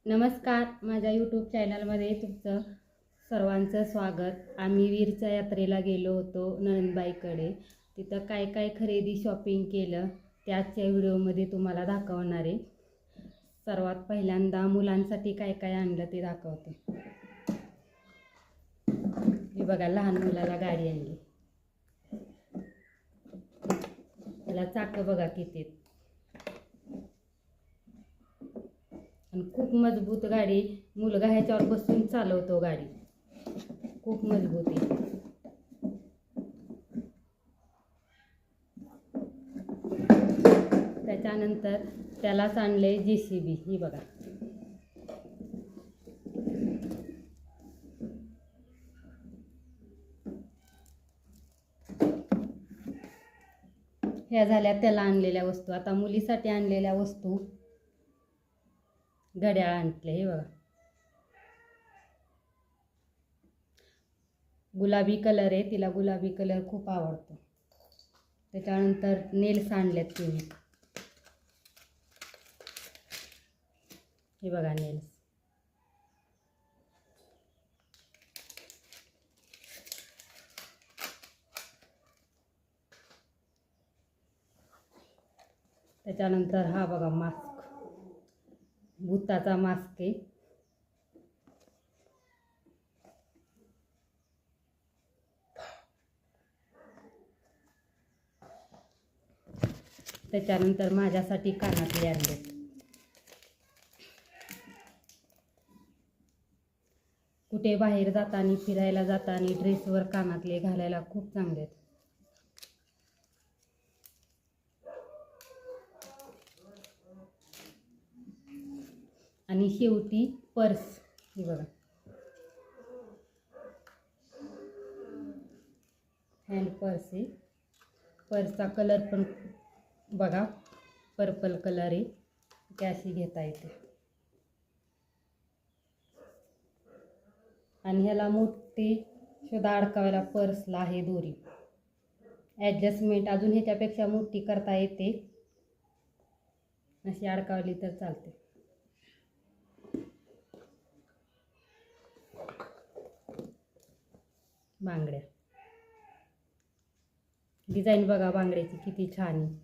नमस्कार, माझ्या यूट्यूब चॅनलमध्ये तुमचं सर्वांचं स्वागत। आम्ही वीरच्या यात्रेला गेलो होतो नणंदबाईकडे। तिथं काय काय खरेदी शॉपिंग केलं त्याच्या व्हिडिओमध्ये तुम्हाला दाखवणार आहे। सर्वात पहिल्यांदा मुलांसाठी काय काय आणलं ते दाखवते। हे बघा, लहान मुलाला गाडी आणली। त्याला चाक बघा किती आहेत। आणि खूप मजबूत गाडी, मुलगा ह्याच्यावर बसून चालवतो गाडी, खूप मजबूत आहे। त्याच्यानंतर त्यालाच आणले JCB, ही बघा। ह्या झाल्या त्याला आणलेल्या वस्तू। आता मुलीसाठी आणलेल्या वस्तू, घड्याळ आणले, हे बघा, गुलाबी कलर आहे, तिला गुलाबी कलर खूप आवडतो। त्याच्यानंतर नेल्स आणलेत तिने, हे बघा नेल्स। त्याच्यानंतर हा बघा मास्क, भूताचा मास्क आहे। त्याच्यानंतर माझ्यासाठी कानातले आणले। कुठे बाहेर जाताना, फिरायला जाताना ड्रेसवर कानातले घालायला खूप चांगले आहेत। आणि शेवटी पर्स, हे बघा, हँड पर्स आहे। पर्सचा कलर पण बघा, पर्पल कलर आहे, कॅशी घेता येते। आणि ह्याला मोठी सुद्धा अडकावायला पर्सला आहे दोरी, ॲडजस्टमेंट अजून ह्याच्यापेक्षा मोठी करता येते, अशी अडकावली तर चालते। बांगड्या, डिझाईन बघा बांगड्याची किती छान आहे,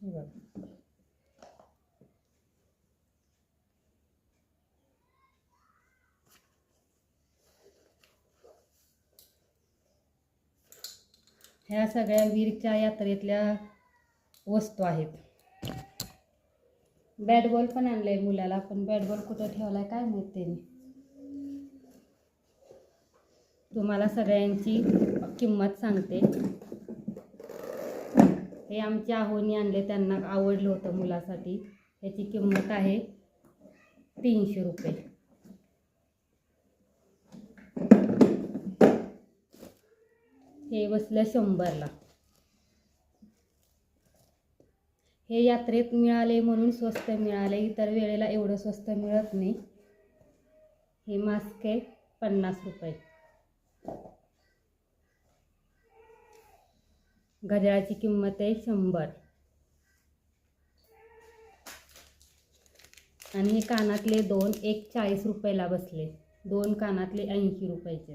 हे बघा। ह्या सगळ्या वीरच्या यात्रेतल्या वस्तू आहेत। बॅट बॉल पण आणलाय मुलाला, पण बॅट बॉल कुठं ठेवलाय काय माहित त्याने। तुम्हाला सगळ्यांची किंमत सांगते। हे आमच्या आहोनी आणले, त्यांना आवडलं होतं मुलासाठी। ह्याची किंमत आहे 300 रुपये। हे बसलं 100ला। हे यात्रेत मिळाले म्हणून स्वस्त मिळाले, इतर वेळेला एवढं स्वस्त मिळत नाही। हे मास्क आहे 50 रुपये। घड्याळाची किंमत आहे 100। आणि हे कानातले दोन, एक 40 रुपयाला बसले, दोन कानातले 80 रुपयाचे।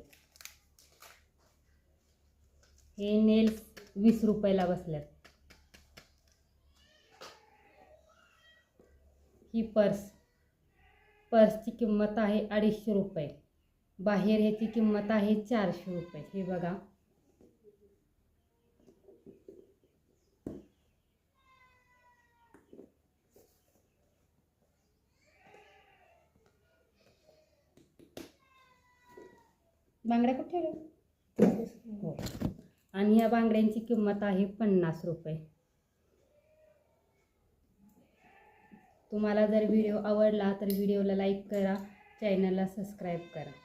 हे नेल्स 20 रुपयाला बसल्यात। ही पर्सची किंमत आहे 250 रुपये। बाहेर ह्याची किंमत आहे 400 रुपये। हे बघा, बांगड्या कुठे हो। आणि या बांगड्यांची किंमत आहे 50 रुपये। तुम्हाला जर व्हिडिओ आवडला तर व्हिडिओला लाईक करा, चॅनलला सबस्क्राईब करा।